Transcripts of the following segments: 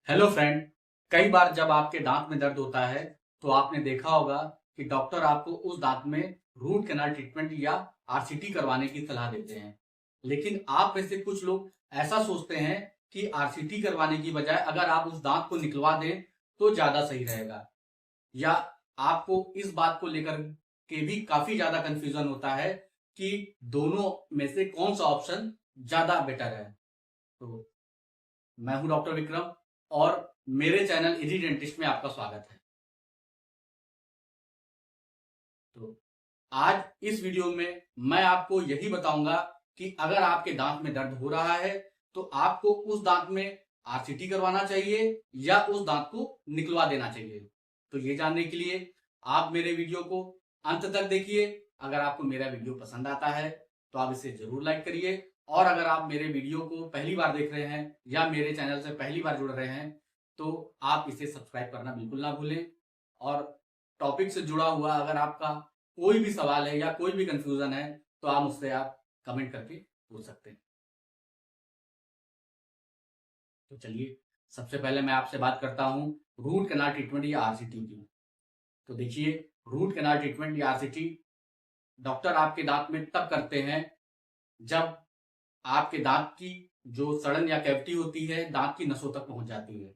Hello friend. कई बार जब आपके दांत में दर्द होता है तो आपने देखा होगा कि डॉक्टर आपको उस दांत में रूट कैनाल ट्रीटमेंट या आरसीटी करवाने की सलाह देते हैं। लेकिन आप में से कुछ लोग ऐसा सोचते हैं कि आरसीटी करवाने की बजाय अगर आप उस दांत को निकलवा दें तो ज्यादा सही रहेगा, या आपको इस बात को लेकर के भी काफी ज्यादा कंफ्यूजन होता है कि दोनों में से कौन सा ऑप्शन ज्यादा बेटर है। तो मैं हूं डॉक्टर विक्रम और मेरे चैनल इजी डेंटिस्ट में आपका स्वागत है। तो आज इस वीडियो में मैं आपको यही बताऊंगा कि अगर आपके दांत में दर्द हो रहा है तो आपको उस दांत में आरसीटी करवाना चाहिए या उस दांत को निकलवा देना चाहिए। तो ये जानने के लिए आप मेरे वीडियो को अंत तक देखिए। अगर आपको मेरा वीडियो पसंद आता है तो आप इसे जरूर लाइक करिए, और अगर आप मेरे वीडियो को पहली बार देख रहे हैं या मेरे चैनल से पहली बार जुड़ रहे हैं तो आप इसे सब्सक्राइब करना बिल्कुल ना भूलें। और टॉपिक से जुड़ा हुआ अगर आपका कोई भी सवाल है या कोई भी कंफ्यूजन है तो आप मुझसे कमेंट करके पूछ सकते हैं। तो चलिए, सबसे पहले मैं आपसे बात करता हूं रूट कैनाल ट्रीटमेंट या आरसीटी की। तो देखिए, रूट कैनाल ट्रीटमेंट या आरसीटी डॉक्टर आपके दांत में तब करते हैं जब आपके दांत की जो सड़न या कैविटी होती है दांत की नसों तक पहुंच जाती है।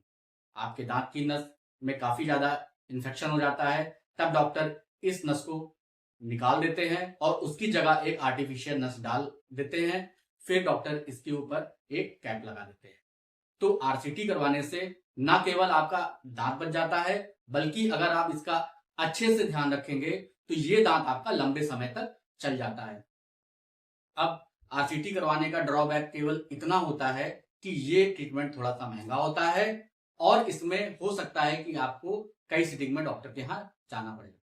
आपके दांत की नस में काफी ज्यादा इंफेक्शन हो जाता है, तब डॉक्टर इस नस को निकाल देते हैं और उसकी जगह एक आर्टिफिशियल नस डाल देते हैं। फिर डॉक्टर इसके ऊपर एक कैप लगा देते हैं। तो आरसीटी करवाने से न केवल आपका दांत बच जाता है, बल्कि अगर आप इसका अच्छे से ध्यान रखेंगे तो ये दांत आपका लंबे समय तक चल जाता है। अब आरसीटी करवाने का ड्रॉबैक केवल इतना होता है कि ये ट्रीटमेंट थोड़ा सा महंगा होता है और इसमें हो सकता है कि आपको कई सिटिंग में डॉक्टर के यहां जाना पड़े।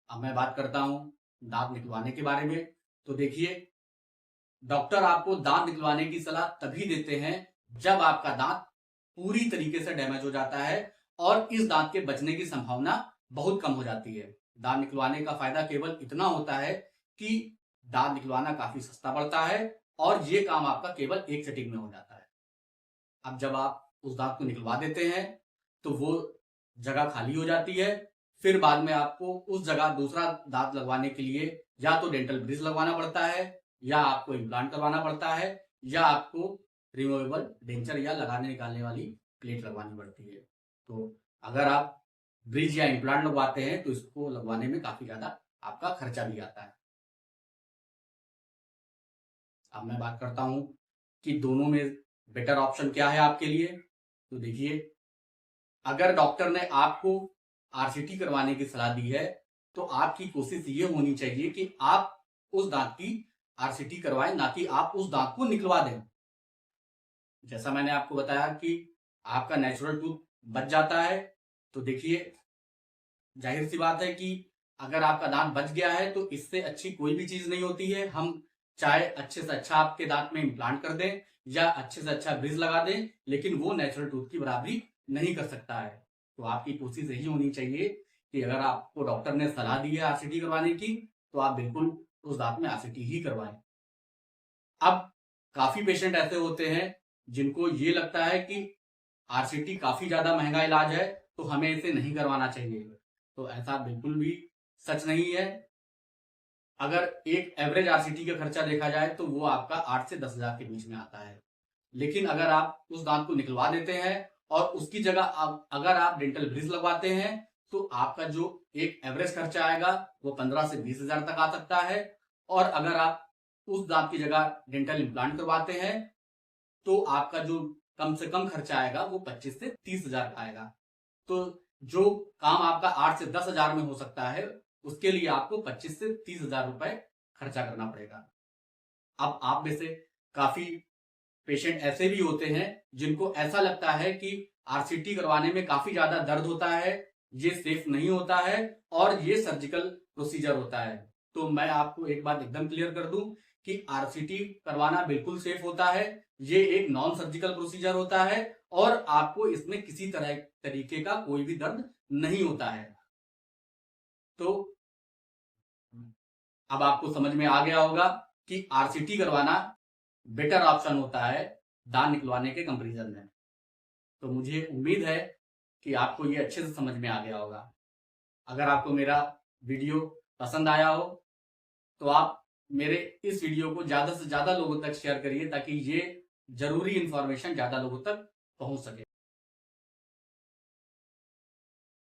अब मैं बात करता हूं दांत निकलवाने के बारे में। तो देखिए, डॉक्टर आपको दांत निकलवाने की सलाह तभी देते हैं जब आपका दांत पूरी तरीके से डैमेज हो जाता है और इस दांत के बचने की संभावना बहुत कम हो जाती है। दांत निकलवाने का फायदा केवल इतना होता है कि दांत निकलवाना काफी सस्ता पड़ता है और ये काम आपका केवल एक सेटिंग में हो जाता है। अब जब आप उस दांत को निकलवा देते हैं तो वो जगह खाली हो जाती है। फिर बाद में आपको उस जगह दूसरा दांत लगवाने के लिए या तो डेंटल ब्रिज लगवाना पड़ता है, या आपको इम्प्लांट करवाना पड़ता है, या आपको रिमूवेबल डेंचर या लगाने निकालने वाली प्लेट लगवानी पड़ती है। तो अगर आप ब्रिज या इम्प्लांट लगवाते हैं तो इसको लगवाने में काफी ज्यादा आपका खर्चा भी आता है। अब मैं बात करता हूं कि दोनों में बेटर ऑप्शन क्या है आपके लिए। तो देखिए, अगर डॉक्टर ने आपको आरसीटी करवाने की सलाह दी है तो आपकी कोशिश ये होनी चाहिए कि आप उस दांत की आरसीटी करवाएं, ना कि आप उस दांत को निकलवा दें। जैसा मैंने आपको बताया कि आपका नेचुरल टूथ बच जाता है। तो देखिए, जाहिर सी बात है कि अगर आपका दांत बच गया है तो इससे अच्छी कोई भी चीज नहीं होती है। हम चाहे अच्छे से अच्छा आपके दांत में इम्प्लांट कर दें या अच्छे से अच्छा ब्रिज लगा दें, लेकिन वो नेचुरल टूथ की बराबरी नहीं कर सकता है। तो आपकी कोशिश यही होनी चाहिए कि अगर आपको डॉक्टर ने सलाह दी है आरसीटी करवाने की तो आप बिल्कुल उस दांत में आरसीटी ही करवाएं। अब काफी पेशेंट ऐसे होते हैं जिनको ये लगता है कि आरसीटी काफी ज्यादा महंगा इलाज है तो हमें इसे नहीं करवाना चाहिए। तो ऐसा बिल्कुल भी सच नहीं है। अगर एक एवरेज आरसीटी का खर्चा देखा जाए तो वो आपका 8 से 10 हजार के बीच में आता है। लेकिन अगर आप उस दांत को निकलवा देते हैं और उसकी जगह अगर आप डेंटल ब्रिज लगवाते हैं तो आपका जो एक एवरेज खर्चा आएगा वो 15 से 20 हजार तक आ सकता है। और अगर आप उस दांत की जगह डेंटल इम्प्लांट करवाते हैं तो आपका जो कम से कम खर्चा आएगा वो 25 से 30 हजार का आएगा। तो जो काम आपका 8 से 10 हजार में हो सकता है उसके लिए आपको 25 से 30 हजार रुपए खर्चा करना पड़ेगा। अब आप में से काफी पेशेंट ऐसे भी होते हैं जिनको ऐसा लगता है कि आरसीटी करवाने में काफी ज्यादा दर्द होता है, ये सेफ नहीं होता है और ये सर्जिकल प्रोसीजर होता है। तो मैं आपको एक बात एकदम क्लियर कर दूं कि आरसीटी करवाना बिल्कुल सेफ होता है। ये एक नॉन सर्जिकल प्रोसीजर होता है और आपको इसमें किसी तरह तरीके का कोई भी दर्द नहीं होता है। तो अब आपको समझ में आ गया होगा कि आरसीटी करवाना बेटर ऑप्शन होता है दान निकलवाने के कंपैरिजन में। तो मुझे उम्मीद है कि आपको ये अच्छे से समझ में आ गया होगा। अगर आपको मेरा वीडियो पसंद आया हो तो आप मेरे इस वीडियो को ज़्यादा से ज़्यादा लोगों तक शेयर करिए, ताकि ये जरूरी इंफॉर्मेशन ज़्यादा लोगों तक पहुंच सके।